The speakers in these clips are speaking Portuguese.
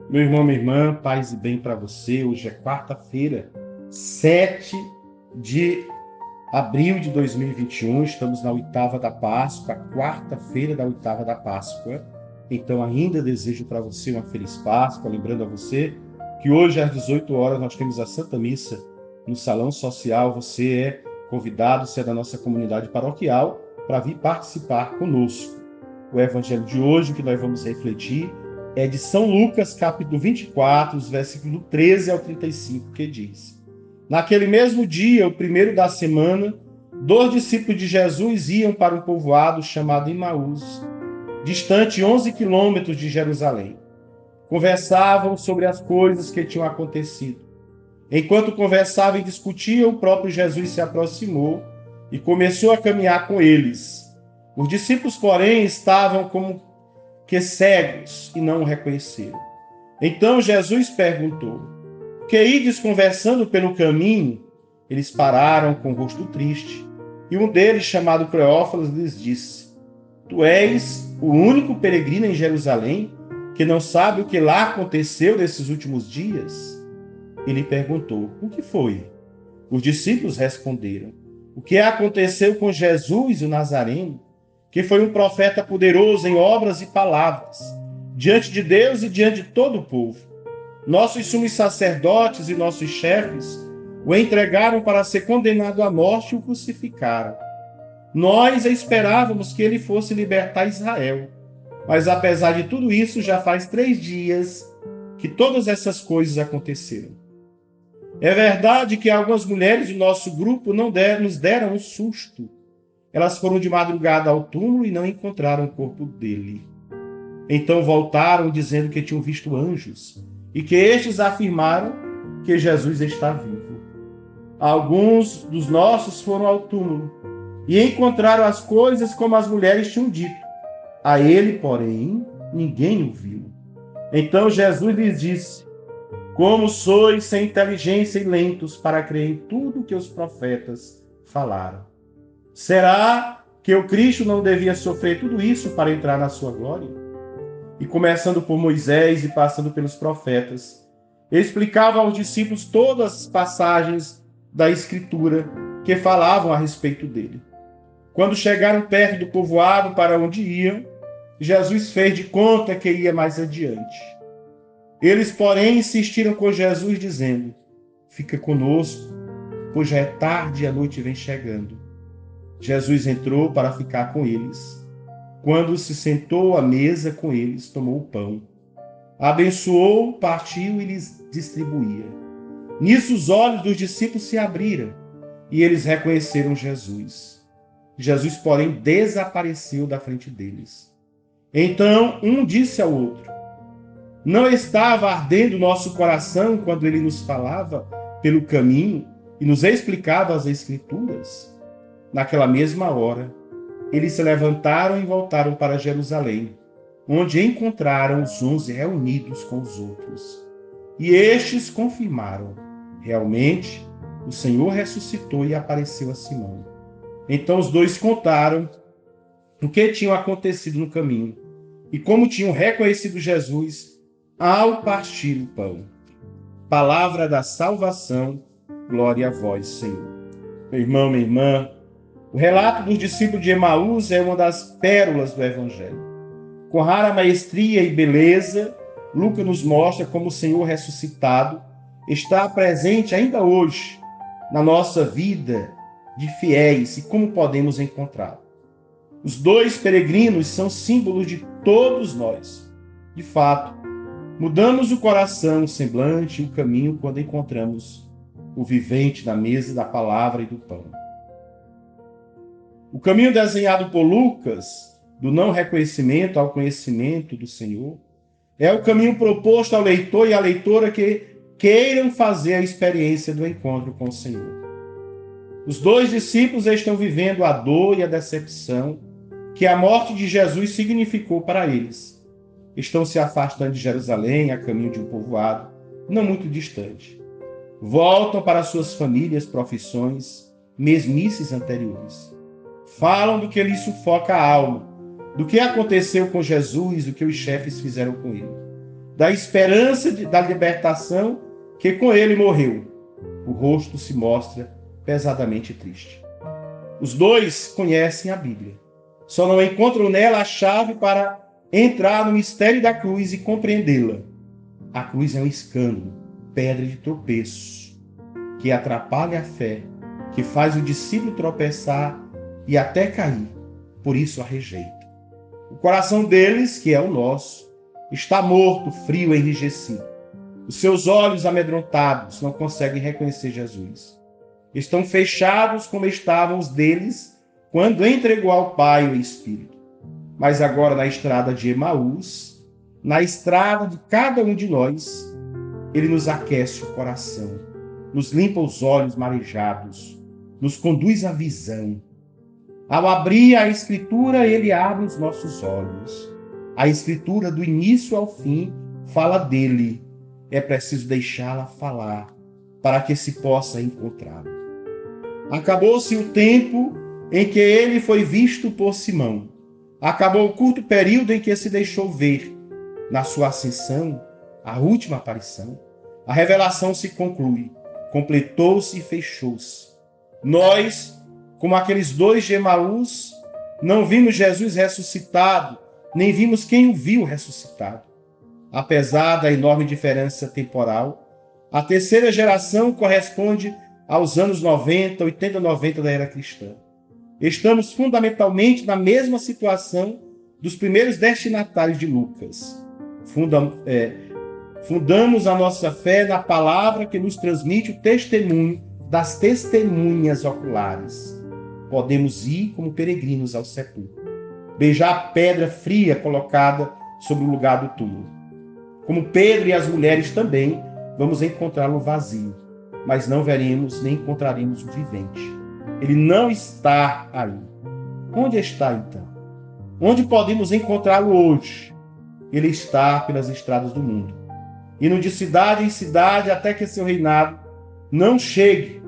Meu irmão, minha irmã, paz e bem para você. Hoje é quarta-feira, 7 de abril de 2021. Estamos na oitava da Páscoa, quarta-feira da oitava da Páscoa. Então, ainda desejo para você uma feliz Páscoa. Lembrando a você que hoje, às 18 horas, nós temos a Santa Missa no Salão Social. Você é convidado, você é da nossa comunidade paroquial, para vir participar conosco. O evangelho de hoje que nós vamos refletir é de São Lucas, capítulo 24, os versículos 13 ao 35, que diz: Naquele mesmo dia, o primeiro da semana, 2 discípulos de Jesus iam para um povoado chamado Imaús, distante 11 quilômetros de Jerusalém. Conversavam sobre as coisas que tinham acontecido. Enquanto conversavam e discutiam, o próprio Jesus se aproximou e começou a caminhar com eles. Os discípulos, porém, estavam como que cegos e não o reconheceram. Então Jesus perguntou: Que ides conversando pelo caminho? Eles pararam com o rosto triste. E um deles, chamado Cleófas, lhes disse: Tu és o único peregrino em Jerusalém que não sabe o que lá aconteceu nesses últimos dias? Ele perguntou: O que foi? Os discípulos responderam: O que aconteceu com Jesus, o Nazareno, que foi um profeta poderoso em obras e palavras, diante de Deus e diante de todo o povo. Nossos sumos sacerdotes e nossos chefes o entregaram para ser condenado à morte e o crucificaram. Nós esperávamos que ele fosse libertar Israel, mas apesar de tudo isso, já faz 3 dias que todas essas coisas aconteceram. É verdade que algumas mulheres do nosso grupo nos deram um susto. Elas foram de madrugada ao túmulo e não encontraram o corpo dele. Então voltaram dizendo que tinham visto anjos e que estes afirmaram que Jesus está vivo. Alguns dos nossos foram ao túmulo e encontraram as coisas como as mulheres tinham dito. A ele, porém, ninguém o viu. Então Jesus lhes disse: Como sois sem inteligência e lentos para crer em tudo que os profetas falaram. Será que o Cristo não devia sofrer tudo isso para entrar na sua glória? E começando por Moisés e passando pelos profetas, ele explicava aos discípulos todas as passagens da Escritura que falavam a respeito dele. Quando chegaram perto do povoado para onde iam, Jesus fez de conta que ia mais adiante. Eles, porém, insistiram com Jesus, dizendo: Fica conosco, pois já é tarde e a noite vem chegando. Jesus entrou para ficar com eles. Quando se sentou à mesa com eles, tomou o pão, abençoou, partiu e lhes distribuía. Nisso os olhos dos discípulos se abriram e eles reconheceram Jesus. Jesus, porém, desapareceu da frente deles. Então um disse ao outro: Não estava ardendo nosso coração quando ele nos falava pelo caminho e nos explicava as Escrituras? Naquela mesma hora, eles se levantaram e voltaram para Jerusalém, onde encontraram os 11 reunidos com os outros. E estes confirmaram: realmente, o Senhor ressuscitou e apareceu a Simão. Então os dois contaram o que tinha acontecido no caminho e como tinham reconhecido Jesus ao partir o pão. Palavra da salvação, glória a vós, Senhor. Meu irmão, minha irmã, o relato dos discípulos de Emaús é uma das pérolas do Evangelho. Com rara maestria e beleza, Lucas nos mostra como o Senhor ressuscitado está presente ainda hoje na nossa vida de fiéis e como podemos encontrá-lo. Os dois peregrinos são símbolos de todos nós. De fato, mudamos o coração, o semblante e o caminho quando encontramos o vivente na mesa da palavra e do pão. O caminho desenhado por Lucas, do não reconhecimento ao conhecimento do Senhor, é o caminho proposto ao leitor e à leitora que queiram fazer a experiência do encontro com o Senhor. Os dois discípulos estão vivendo a dor e a decepção que a morte de Jesus significou para eles. Estão se afastando de Jerusalém a caminho de um povoado não muito distante. Voltam para suas famílias, profissões, mesmices anteriores. Falam do que lhes sufoca a alma, do que aconteceu com Jesus, do que os chefes fizeram com ele. da esperança da libertação, que com ele morreu, o rosto se mostra pesadamente triste. Os dois conhecem a Bíblia, só não encontram nela a chave para entrar no mistério da cruz e compreendê-la. A cruz é um escândalo, pedra de tropeço, que atrapalha a fé, que faz o discípulo tropeçar e até cair, por isso a rejeita. O coração deles, que é o nosso, está morto, frio, enrijecido. Os seus olhos amedrontados não conseguem reconhecer Jesus. Estão fechados como estavam os deles quando entregou ao Pai o Espírito. Mas agora na estrada de Emaús, na estrada de cada um de nós, ele nos aquece o coração, nos limpa os olhos marejados, nos conduz à visão. Ao abrir a Escritura, ele abre os nossos olhos. A Escritura, do início ao fim, fala dele. É preciso deixá-la falar para que se possa encontrá-lo. Acabou-se o tempo em que ele foi visto por Simão. Acabou o curto período em que se deixou ver. Na sua ascensão, a última aparição, a revelação se conclui, completou-se e fechou-se. Nós, como aqueles dois de Emaús, não vimos Jesus ressuscitado, nem vimos quem o viu ressuscitado. Apesar da enorme diferença temporal, a terceira geração corresponde aos anos 90, 80, 90 da era cristã. Estamos fundamentalmente na mesma situação dos primeiros destinatários de Lucas. Fundamos a nossa fé na palavra que nos transmite o testemunho das testemunhas oculares. Podemos ir como peregrinos ao sepulcro, beijar a pedra fria colocada sobre o lugar do túmulo. Como Pedro e as mulheres também, vamos encontrá-lo vazio, mas não veremos nem encontraremos o vivente. Ele não está aí. Onde está então? Onde podemos encontrá-lo hoje? Ele está pelas estradas do mundo, indo de cidade em cidade até que seu reinado não chegue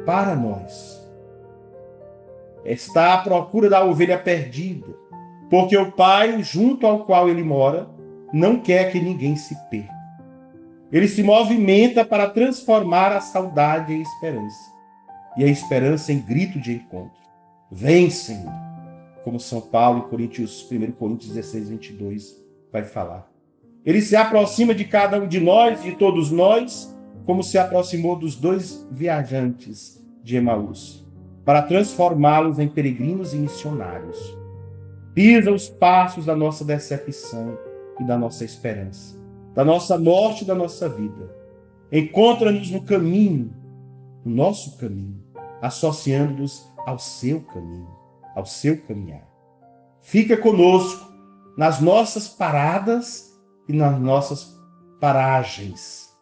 para nós. Está à procura da ovelha perdida, porque o Pai, junto ao qual ele mora, não quer que ninguém se perca. Ele se movimenta para transformar a saudade em esperança, e a esperança em grito de encontro. Vem, Senhor, como São Paulo em 1 Coríntios 16, 22 vai falar. Ele se aproxima de cada um de nós, de todos nós, como se aproximou dos dois viajantes de Emaús, para transformá-los em peregrinos e missionários. Pisa os passos da nossa decepção e da nossa esperança, da nossa morte e da nossa vida. Encontra-nos no caminho, no nosso caminho, associando-nos ao seu caminho, ao seu caminhar. Fica conosco nas nossas paradas e nas nossas paragens.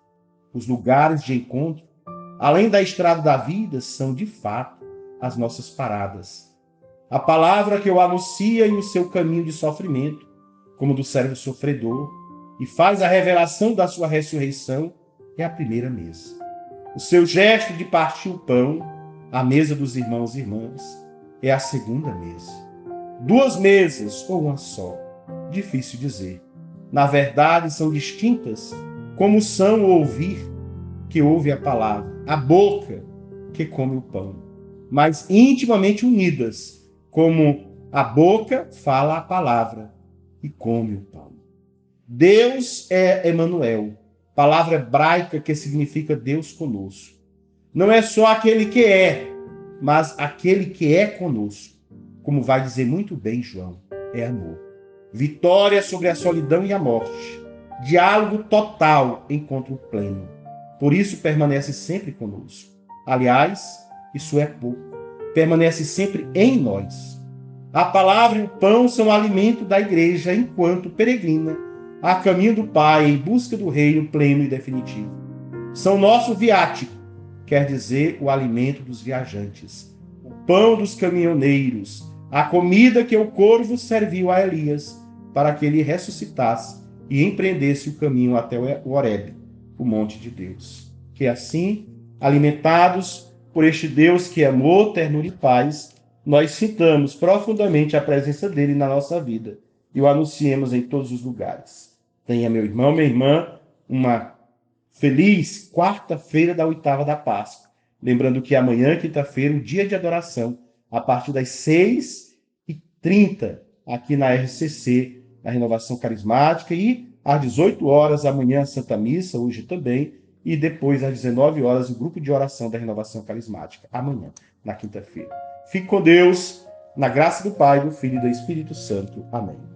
Os lugares de encontro, além da estrada da vida, são de fato as nossas paradas. A palavra que o anuncia em o seu caminho de sofrimento, como do servo sofredor, e faz a revelação da sua ressurreição, é a primeira mesa. O seu gesto de partir o pão, a mesa dos irmãos e irmãs, é a segunda mesa. Duas mesas ou uma só? Difícil dizer. Na verdade, são distintas, como são o ouvir, que ouve a palavra, a boca, que come o pão, mas intimamente unidas, como a boca fala a palavra e come o pão. Deus é Emanuel, palavra hebraica que significa Deus conosco. Não é só aquele que é, mas aquele que é conosco. Como vai dizer muito bem João, é amor. Vitória sobre a solidão e a morte. Diálogo total, encontro pleno. Por isso permanece sempre conosco. Aliás, isso é pouco. Permanece sempre em nós. A palavra e o pão são o alimento da igreja enquanto peregrina, a caminho do Pai, em busca do reino pleno e definitivo. São nosso viático, quer dizer, o alimento dos viajantes, o pão dos caminhoneiros, a comida que o corvo serviu a Elias para que ele ressuscitasse e empreendesse o caminho até o Horebe, o monte de Deus. Que assim, alimentados por este Deus que é amor, ternura e paz, nós sintamos profundamente a presença dele na nossa vida e o anunciemos em todos os lugares. Tenha, meu irmão, minha irmã, uma feliz quarta-feira da oitava da Páscoa. Lembrando que amanhã, quinta-feira, o dia de adoração, a partir das 6h30, aqui na RCC, na Renovação Carismática, e às 18 horas, amanhã, a Santa Missa, hoje também, e depois, às 19 horas, o grupo de oração da Renovação Carismática, amanhã, na quinta-feira. Fique com Deus, na graça do Pai, do Filho e do Espírito Santo. Amém.